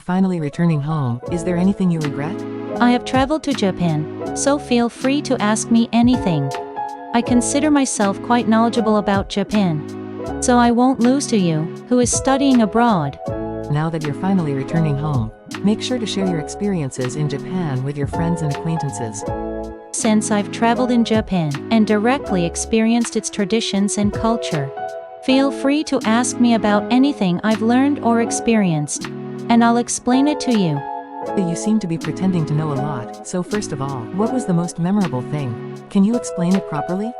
Finally returning home, is there anything you regret? I have traveled to Japan, so feel free to ask me anything. I consider myself quite knowledgeable about Japan. So I won't lose to you, who is studying abroad. Now that you're finally returning home, make sure to share your experiences in Japan with your friends and acquaintances. Since I've traveled in Japan and directly experienced its traditions and culture, feel free to ask me about anything I've learned or experienced, and I'll explain it to you. You seem to be pretending to know a lot, so first of all, what was the most memorable thing? Can you explain it properly?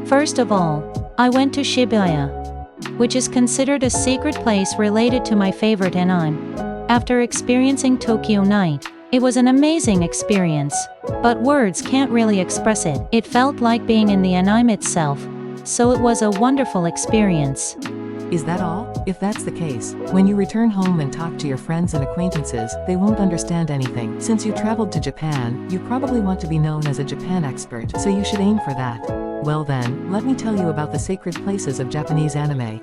First of all, I went to Shibuya, which is considered a sacred place related to my favorite anime. After experiencing Tokyo Night, it was an amazing experience, but words can't really express it. It felt like being in the anime itself, so it was a wonderful experience. Is that all? If that's the case, when you return home and talk to your friends and acquaintances, they won't understand anything. Since you traveled to Japan, you probably want to be known as a Japan expert, so you should aim for that. Well then, let me tell you about the sacred places of Japanese anime.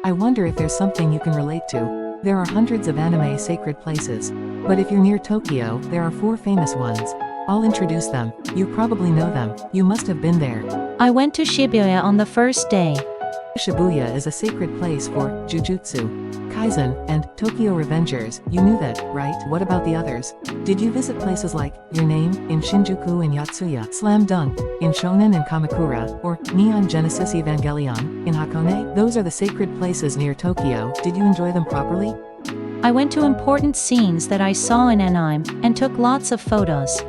I wonder if there's something you can relate to. There are hundreds of anime sacred places. But if you're near Tokyo, there are 4 famous ones. I'll introduce them. You probably know them. You must have been there. I went to Shibuya on the first day. Shibuya is a sacred place for Jujutsu Kaisen and Tokyo Revengers. You knew that, right? What about the others? Did you visit places like Your Name in Shinjuku and Yotsuya, Slam Dunk in Shonen and Kamakura, or Neon Genesis Evangelion in Hakone? Those are the sacred places near Tokyo. Did you enjoy them properly? I went to important scenes that I saw in anime and took lots of photos.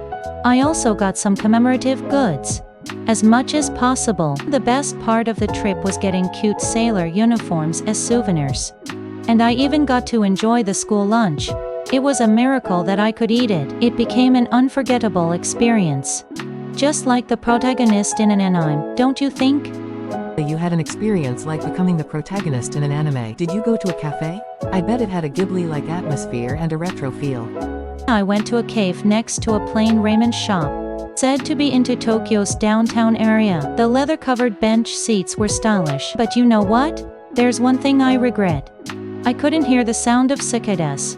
I also got some commemorative goods. As much as possible. The best part of the trip was getting cute sailor uniforms as souvenirs. And I even got to enjoy the school lunch. It was a miracle that I could eat it. It became an unforgettable experience. Just like the protagonist in an anime, don't you think? You had an experience like becoming the protagonist in an anime. Did you go to a cafe? I bet it had a Ghibli-like atmosphere and a retro feel. I went to a cave next to a plain ramen shop. Said to be into Tokyo's downtown area. The leather-covered bench seats were stylish. But you know what? There's one thing I regret. I couldn't hear the sound of cicadas.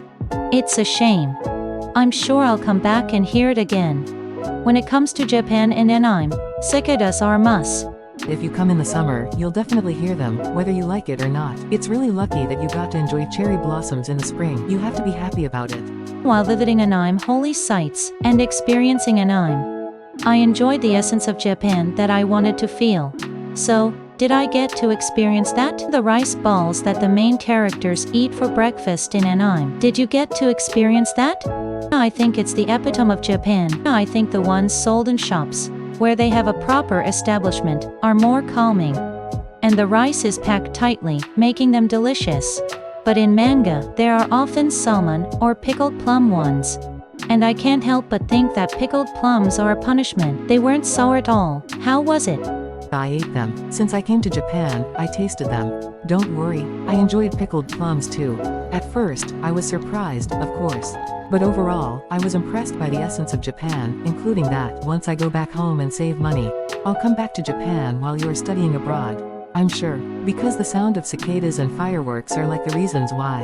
It's a shame. I'm sure I'll come back and hear it again. When it comes to Japan and anime, cicadas are a must. If you come in the summer, you'll definitely hear them, whether you like it or not. It's really lucky that you got to enjoy cherry blossoms in the spring. You have to be happy about it. While visiting anime holy sites and experiencing anime, I enjoyed the essence of Japan that I wanted to feel. So, did I get to experience that? The rice balls that the main characters eat for breakfast in anime. Did you get to experience that? I think it's the epitome of Japan. I think the ones sold in shops, where they have a proper establishment, are more calming. And the rice is packed tightly, making them delicious. But in manga, there are often salmon or pickled plum ones. And I can't help but think that pickled plums are a punishment. They weren't sour at all. How was it? I ate them. Since I came to Japan, I tasted them. Don't worry, I enjoyed pickled plums too. At first, I was surprised, of course. But overall, I was impressed by the essence of Japan, including that, once I go back home and save money, I'll come back to Japan while you are studying abroad. I'm sure, because the sound of cicadas and fireworks are like the reasons why.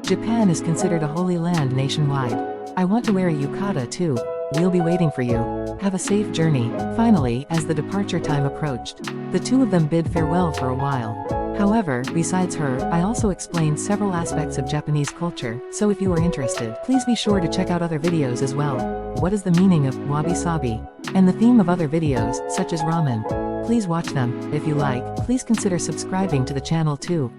Japan is considered a holy land nationwide. I want to wear a yukata too. We'll be waiting for you. Have a safe journey. Finally, as the departure time approached, the two of them bid farewell for a while. However, besides her, I also explained several aspects of Japanese culture, so if you are interested, please be sure to check out other videos as well. What is the meaning of wabi-sabi? And the theme of other videos, such as ramen. Please watch them. If you like, please consider subscribing to the channel too.